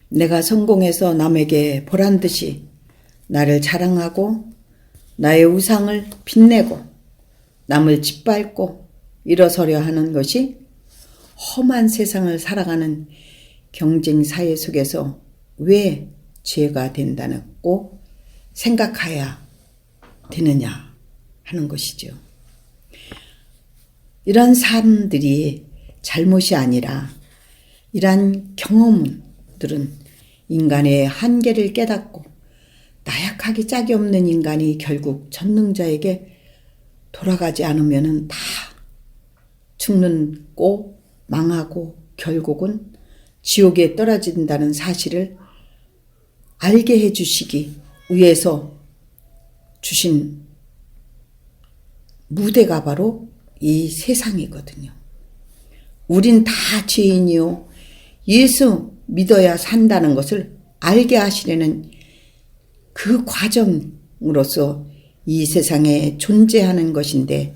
내가 성공해서 남에게 보란 듯이 나를 자랑하고 나의 우상을 빛내고 남을 짓밟고 일어서려 하는 것이 험한 세상을 살아가는 경쟁 사회 속에서 왜 죄가 된다고 생각해야 되느냐 하는 것이죠. 이런 사람들이 잘못이 아니라 이러한 경험들은 인간의 한계를 깨닫고 나약하기 짝이 없는 인간이 결국 전능자에게 돌아가지 않으면 다 죽는고 망하고 결국은 지옥에 떨어진다는 사실을 알게 해주시기 위해서 주신 무대가 바로 이 세상이거든요. 우린 다 죄인이요. 예수 믿어야 산다는 것을 알게 하시려는 그 과정으로서 이 세상에 존재하는 것인데,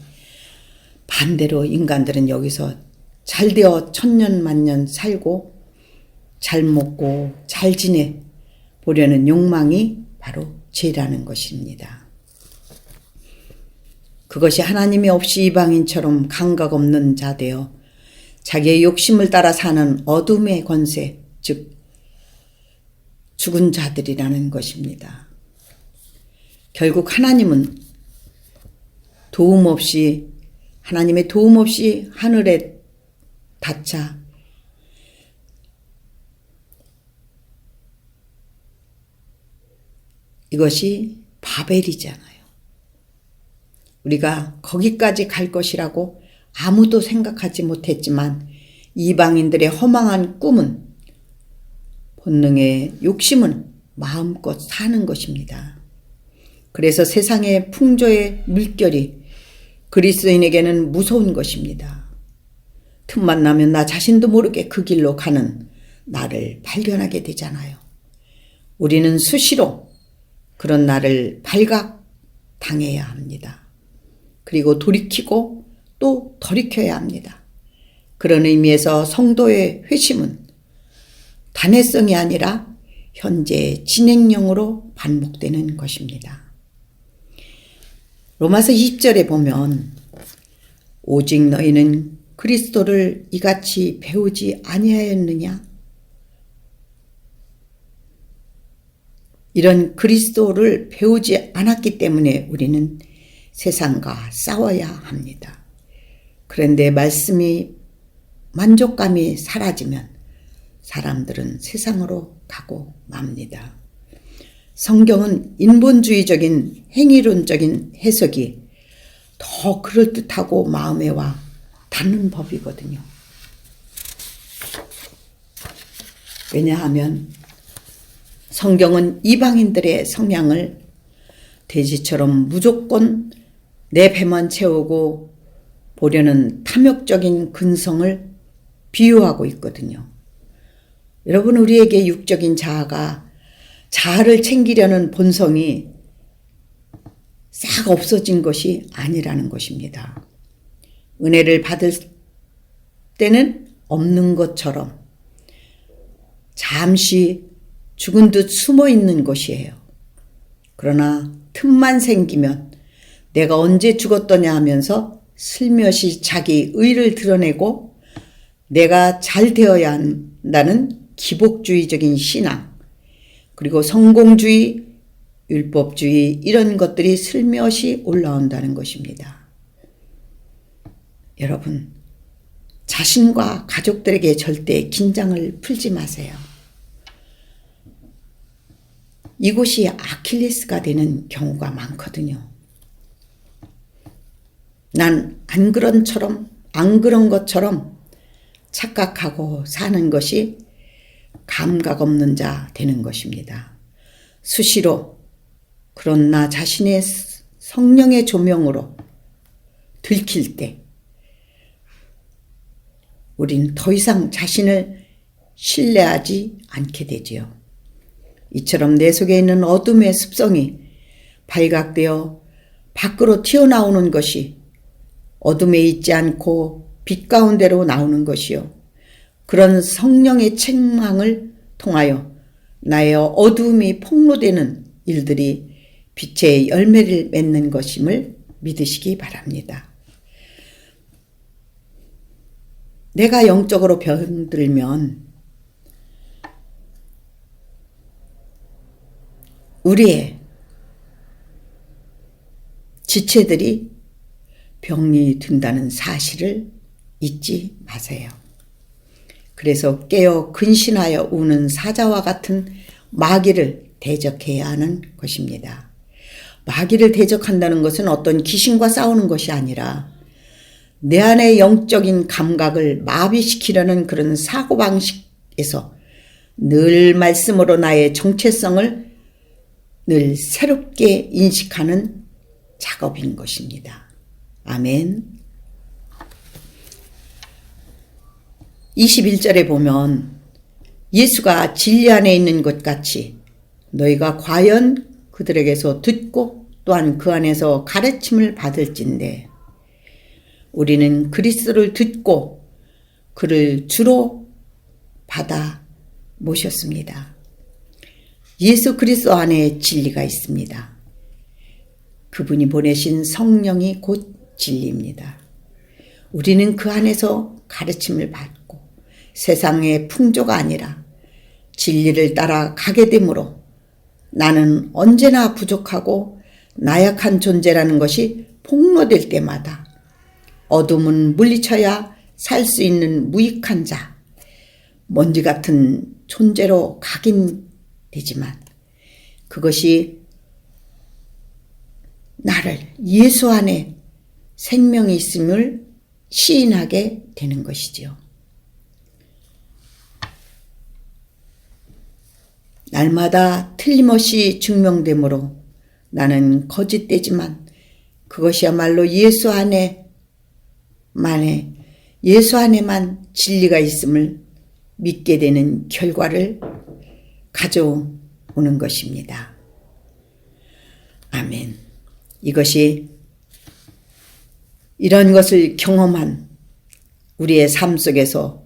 반대로 인간들은 여기서 잘 되어 천년만년 살고 잘 먹고 잘 지내보려는 욕망이 바로 죄라는 것입니다. 그것이 하나님이 없이 이방인처럼 감각 없는 자 되어 자기의 욕심을 따라 사는 어둠의 권세, 즉 죽은 자들이라는 것입니다. 결국 하나님은 하나님의 도움 없이 하늘에 닿자 이것이 바벨이잖아요. 우리가 거기까지 갈 것이라고 아무도 생각하지 못했지만 이방인들의 허망한 꿈은, 본능의 욕심은 마음껏 사는 것입니다. 그래서 세상의 풍조의 물결이 그리스도인에게는 무서운 것입니다. 틈만 나면 나 자신도 모르게 그 길로 가는 나를 발견하게 되잖아요. 우리는 수시로 그런 나를 발각당해야 합니다. 그리고 돌이키고 또 돌이켜야 합니다. 그런 의미에서 성도의 회심은 단회성이 아니라 현재 진행형으로 반복되는 것입니다. 로마서 20절에 보면 오직 너희는 그리스도를 이같이 배우지 아니하였느냐? 이런 그리스도를 배우지 않았기 때문에 우리는 세상과 싸워야 합니다. 그런데 말씀이 만족감이 사라지면 사람들은 세상으로 가고 맙니다. 성경은 인본주의적인 행위론적인 해석이 더 그럴듯하고 마음에 와 닿는 법이거든요. 왜냐하면 성경은 이방인들의 성향을 돼지처럼 무조건 내 배만 채우고 보려는 탐욕적인 근성을 비유하고 있거든요. 여러분, 우리에게 육적인 자아를 챙기려는 본성이 싹 없어진 것이 아니라는 것입니다. 은혜를 받을 때는 없는 것처럼 잠시 죽은 듯 숨어 있는 것이에요. 그러나 틈만 생기면 내가 언제 죽었더냐 하면서 슬며시 자기 의를 드러내고 내가 잘 되어야 한다는 기복주의적인 신앙, 그리고 성공주의, 율법주의, 이런 것들이 슬며시 올라온다는 것입니다. 여러분, 자신과 가족들에게 절대 긴장을 풀지 마세요. 이곳이 아킬레스가 되는 경우가 많거든요. 난 안 그런 것처럼 착각하고 사는 것이 감각 없는 자 되는 것입니다. 수시로 그런 나 자신의 성령의 조명으로 들킬 때 우린 더 이상 자신을 신뢰하지 않게 되지요. 이처럼 내 속에 있는 어둠의 습성이 발각되어 밖으로 튀어나오는 것이 어둠에 있지 않고 빛 가운데로 나오는 것이요. 그런 성령의 책망을 통하여 나의 어두움이 폭로되는 일들이 빛의 열매를 맺는 것임을 믿으시기 바랍니다. 내가 영적으로 병들면 우리의 지체들이 병이 든다는 사실을 잊지 마세요. 그래서 깨어 근신하여 우는 사자와 같은 마귀를 대적해야 하는 것입니다. 마귀를 대적한다는 것은 어떤 귀신과 싸우는 것이 아니라 내 안의 영적인 감각을 마비시키려는 그런 사고방식에서 늘 말씀으로 나의 정체성을 늘 새롭게 인식하는 작업인 것입니다. 아멘. 21절에 보면 예수가 진리 안에 있는 것 같이 너희가 과연 그들에게서 듣고 또한 그 안에서 가르침을 받을진대. 우리는 그리스도를 듣고 그를 주로 받아 모셨습니다. 예수 그리스도 안에 진리가 있습니다. 그분이 보내신 성령이 곧 진리입니다. 우리는 그 안에서 가르침을 받고 세상의 풍조가 아니라 진리를 따라 가게 되므로 나는 언제나 부족하고 나약한 존재라는 것이 폭로될 때마다 어둠은 물리쳐야 살 수 있는 무익한 자, 먼지 같은 존재로 각인되지만 그것이 나를 예수 안에 생명이 있음을 시인하게 되는 것이지요. 날마다 틀림없이 증명되므로 나는 거짓되지만 그것이야말로 예수 안에만 진리가 있음을 믿게 되는 결과를 가져오는 것입니다. 아멘. 이런 것을 경험한 우리의 삶 속에서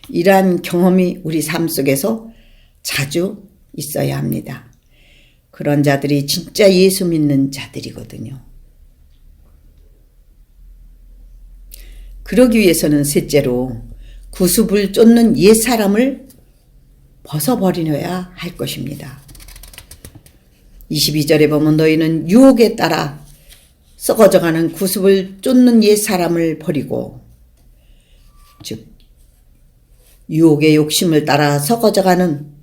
이러한 경험이 우리 삶 속에서 자주 있어야 합니다. 그런 자들이 진짜 예수 믿는 자들이거든요. 그러기 위해서는 셋째로 구습을 쫓는 옛사람을 벗어버리려야 할 것입니다. 22절에 보면 너희는 유혹에 따라 썩어져가는 구습을 쫓는 옛사람을 버리고, 즉 유혹의 욕심을 따라 썩어져가는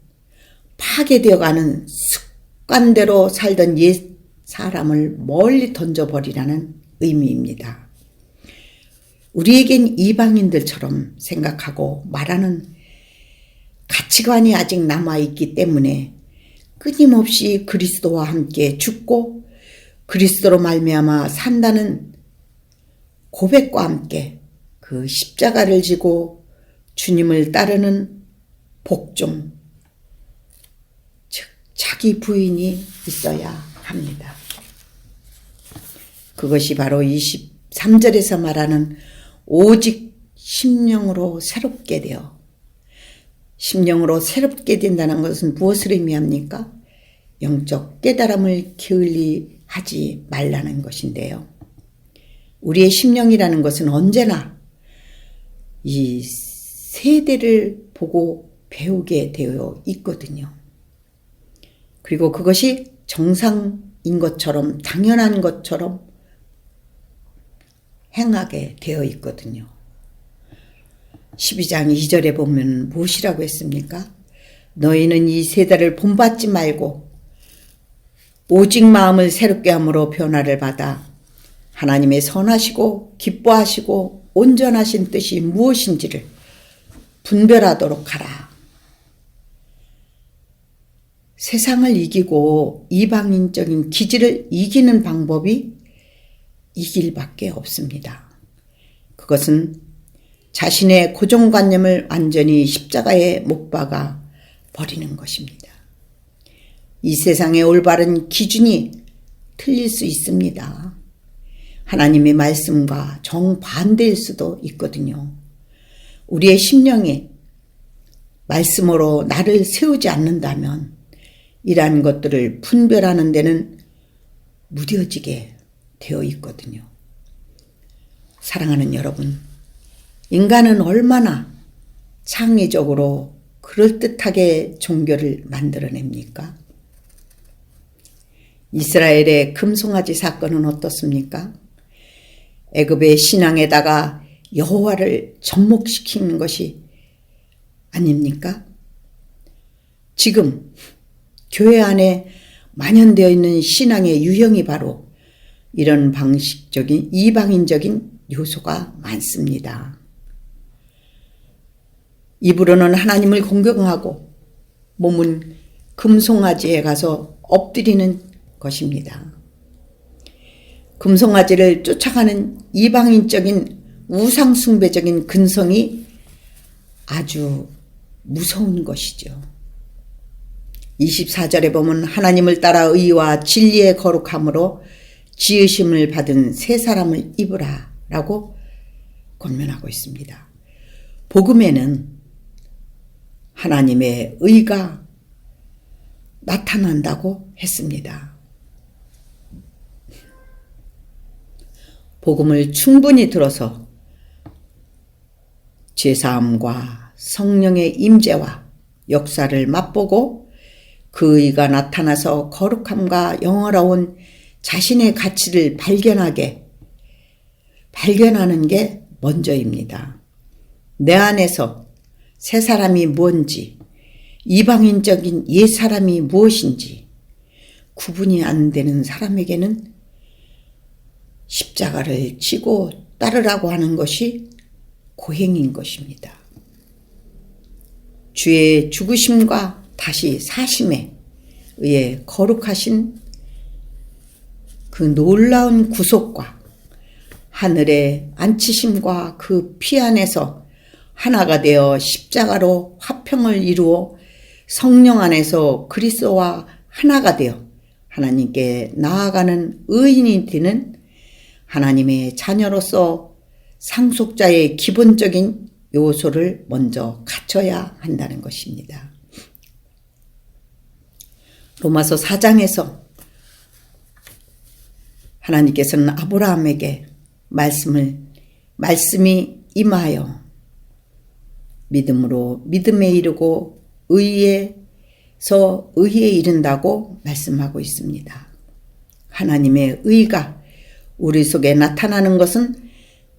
파괴되어가는 습관대로 살던 옛 사람을 멀리 던져버리라는 의미입니다. 우리에겐 이방인들처럼 생각하고 말하는 가치관이 아직 남아있기 때문에 끊임없이 그리스도와 함께 죽고 그리스도로 말미암아 산다는 고백과 함께 그 십자가를 지고 주님을 따르는 복종, 즉 자기 부인이 있어야 합니다. 그것이 바로 23절에서 말하는 오직 심령으로 새롭게 되어, 심령으로 새롭게 된다는 것은 무엇을 의미합니까? 영적 깨달음을 게을리하지 말라는 것인데요. 우리의 심령이라는 것은 언제나 이 세대를 보고 배우게 되어 있거든요. 그리고 그것이 정상인 것처럼, 당연한 것처럼 행하게 되어 있거든요. 12장 2절에 보면 무엇이라고 했습니까? 너희는 이 세대를 본받지 말고 오직 마음을 새롭게 함으로 변화를 받아 하나님의 선하시고 기뻐하시고 온전하신 뜻이 무엇인지를 분별하도록 하라. 세상을 이기고 이방인적인 기질을 이기는 방법이 이 길밖에 없습니다. 그것은 자신의 고정관념을 완전히 십자가에 못 박아 버리는 것입니다. 이 세상의 올바른 기준이 틀릴 수 있습니다. 하나님의 말씀과 정반대일 수도 있거든요. 우리의 심령이 말씀으로 나를 세우지 않는다면 이러한 것들을 분별하는 데는 무뎌지게 되어 있거든요. 사랑하는 여러분, 인간은 얼마나 창의적으로 그럴듯하게 종교를 만들어냅니까? 이스라엘의 금송아지 사건은 어떻습니까? 애굽의 신앙에다가 여호와를 접목시키는 것이 아닙니까? 지금 교회 안에 만연되어 있는 신앙의 유형이 바로 이런 방식적인 이방인적인 요소가 많습니다. 입으로는 하나님을 공경하고 몸은 금송아지에 가서 엎드리는 것입니다. 금송아지를 쫓아가는 이방인적인 우상숭배적인 근성이 아주 무서운 것이죠. 24절에 보면 하나님을 따라 의와 진리의 거룩함으로 지으심을 받은 새 사람을 입으라 라고 권면하고 있습니다. 복음에는 하나님의 의가 나타난다고 했습니다. 복음을 충분히 들어서 제사함과 성령의 임재와 역사를 맛보고 그 의가 나타나서 거룩함과 영화로운 자신의 가치를 발견하는 게 먼저입니다. 내 안에서 새 사람이 뭔지, 이방인적인 옛 사람이 무엇인지 구분이 안 되는 사람에게는 십자가를 지고 따르라고 하는 것이 고행인 것입니다. 주의 죽으심과 다시 사심에 의해 거룩하신 그 놀라운 구속과 하늘의 앉히심과 그 피 안에서 하나가 되어 십자가로 화평을 이루어 성령 안에서 그리스도와 하나가 되어 하나님께 나아가는 의인이 되는 하나님의 자녀로서 상속자의 기본적인 요소를 먼저 갖춰야 한다는 것입니다. 로마서 4장에서 하나님께서는 아브라함에게 말씀이 임하여 믿음으로 믿음에 이르고 의에서 의에 이른다고 말씀하고 있습니다. 하나님의 의가 우리 속에 나타나는 것은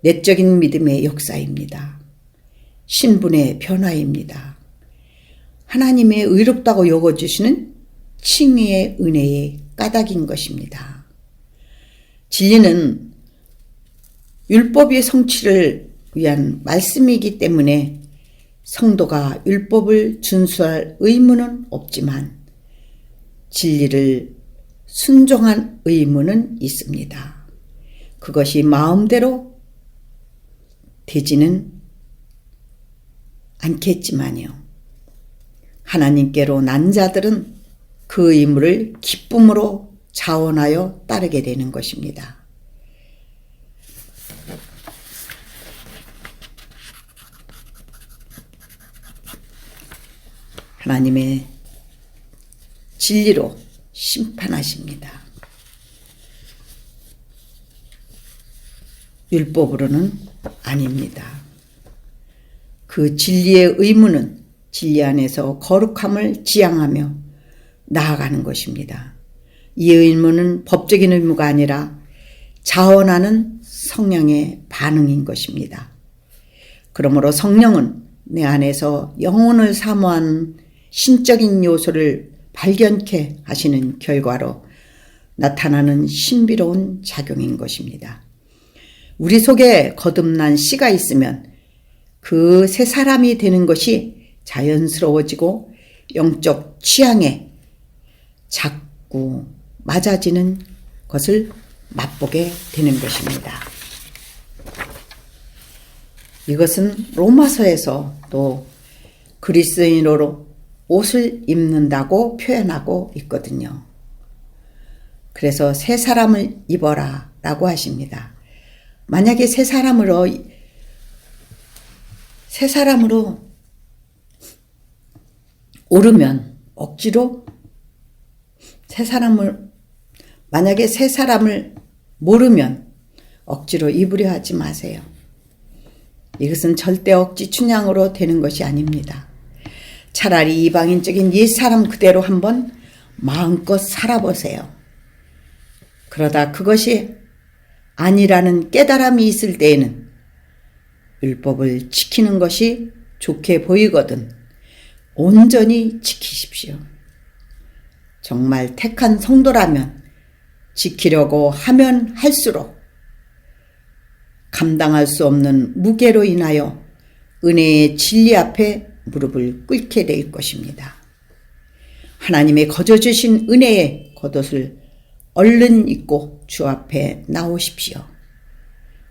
내적인 믿음의 역사입니다. 신분의 변화입니다. 하나님의 의롭다고 여겨주시는 칭의의 은혜의 까닭인 것입니다. 진리는 율법의 성취를 위한 말씀이기 때문에 성도가 율법을 준수할 의무는 없지만 진리를 순종한 의무는 있습니다. 그것이 마음대로 되지는 않겠지만요. 하나님께로 난 자들은 그 의무를 기쁨으로 자원하여 따르게 되는 것입니다. 하나님의 진리로 심판하십니다. 율법으로는 아닙니다. 그 진리의 의무는 진리 안에서 거룩함을 지향하며 나아가는 것입니다. 이 의무는 법적인 의무가 아니라 자원하는 성령의 반응인 것입니다. 그러므로 성령은 내 안에서 영혼을 사모하는 신적인 요소를 발견케 하시는 결과로 나타나는 신비로운 작용인 것입니다. 우리 속에 거듭난 씨가 있으면 그 새 사람이 되는 것이 자연스러워지고 영적 취향에 자꾸 맞아지는 것을 맛보게 되는 것입니다. 이것은 로마서에서 또 그리스도인으로 옷을 입는다고 표현하고 있거든요. 그래서 새 사람을 입어라 라고 하십니다. 만약에 새 사람으로 모르면 억지로 만약에 새 사람을 모르면 억지로 입으려 하지 마세요. 이것은 절대 억지 춘향으로 되는 것이 아닙니다. 차라리 이방인적인 옛사람 그대로 한번 마음껏 살아보세요. 그러다 그것이 아니라는 깨달음이 있을 때에는 율법을 지키는 것이 좋게 보이거든 온전히 지키십시오. 정말 택한 성도라면 지키려고 하면 할수록 감당할 수 없는 무게로 인하여 은혜의 진리 앞에 무릎을 꿇게 될 것입니다. 하나님의 거저 주신 은혜의 겉옷을 얼른 입고 주 앞에 나오십시오.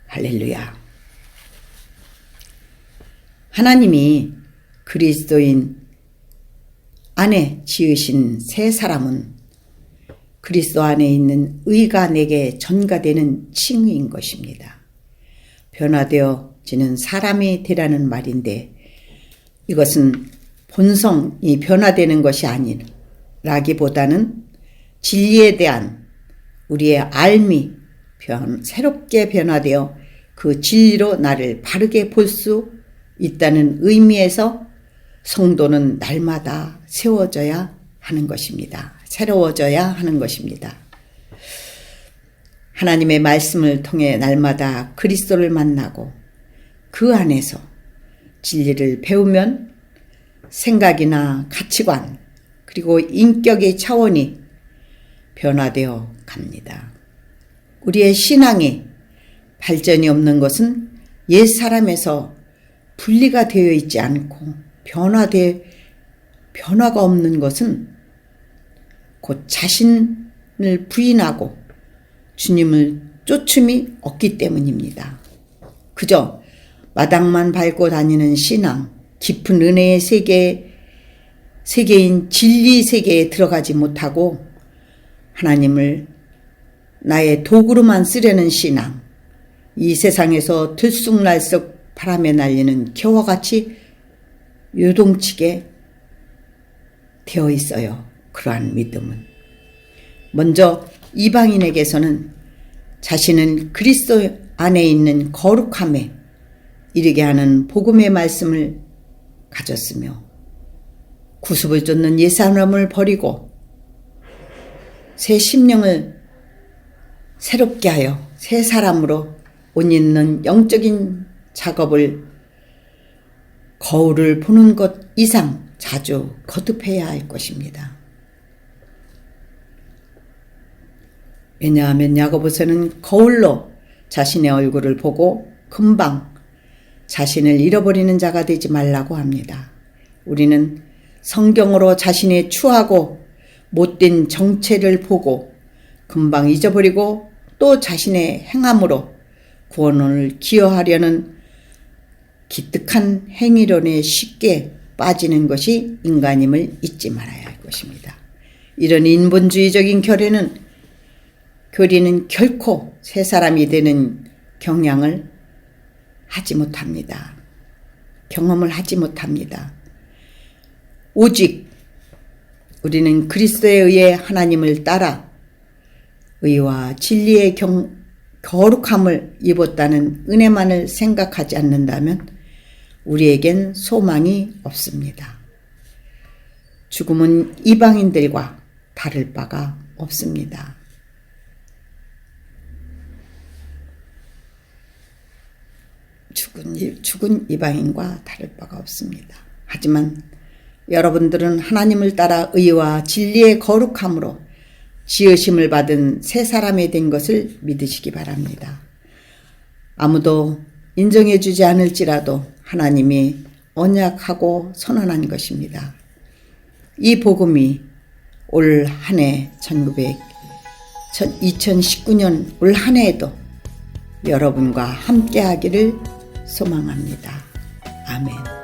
할렐루야. 하나님이 그리스도인 안에 지으신 새 사람은 그리스도 안에 있는 의가 내게 전가되는 칭의인 것입니다. 변화되어지는 사람이 되라는 말인데 이것은 본성이 변화되는 것이 아니라기보다는 진리에 대한 우리의 알미 새롭게 변화되어 그 진리로 나를 바르게 볼 수 있다는 의미에서 성도는 날마다 세워져야 하는 것입니다. 새로워져야 하는 것입니다. 하나님의 말씀을 통해 날마다 그리스도를 만나고 그 안에서 진리를 배우면 생각이나 가치관 그리고 인격의 차원이 변화되어 갑니다. 우리의 신앙이 발전이 없는 것은 옛사람에서 분리가 되어 있지 않고 변화가 없는 것은 곧 자신을 부인하고 주님을 쫓음이 없기 때문입니다. 그저 마당만 밟고 다니는 신앙, 깊은 은혜의 세계인 진리 세계에 들어가지 못하고 하나님을 나의 도구로만 쓰려는 신앙, 이 세상에서 들쑥날쑥 바람에 날리는 겨와 같이 요동치게 되어 있어요. 그러한 믿음은. 먼저 이방인에게서는 자신은 그리스도 안에 있는 거룩함에 이르게 하는 복음의 말씀을 가졌으며 구습을 쫓는 옛사람을 버리고 새 심령을 새롭게 하여 새 사람으로 옷 입는 영적인 작업을 거울을 보는 것 이상 자주 거듭해야 할 것입니다. 왜냐하면 야고보서는 거울로 자신의 얼굴을 보고 금방 자신을 잃어버리는 자가 되지 말라고 합니다. 우리는 성경으로 자신의 추하고 못된 정체를 보고 금방 잊어버리고 또 자신의 행함으로 구원을 기여하려는 기특한 행위론에 쉽게 빠지는 것이 인간임을 잊지 말아야 할 것입니다. 이런 인본주의적인 교리는 결코 새 사람이 되는 경험을 하지 못합니다. 오직 우리는 그리스도에 의해 하나님을 따라 의와 진리의 거룩함을 입었다는 은혜만을 생각하지 않는다면 우리에겐 소망이 없습니다. 죽음은 이방인들과 다를 바가 없습니다. 죽은 이방인과 다를 바가 없습니다. 하지만 여러분들은 하나님을 따라 의와 진리의 거룩함으로 지으심을 받은 새 사람이 된 것을 믿으시기 바랍니다. 아무도 인정해 주지 않을지라도 하나님이 언약하고 선언한 것입니다. 이 복음이 올 한 해 2019년 올 한 해에도 여러분과 함께 하기를 소망합니다. 아멘.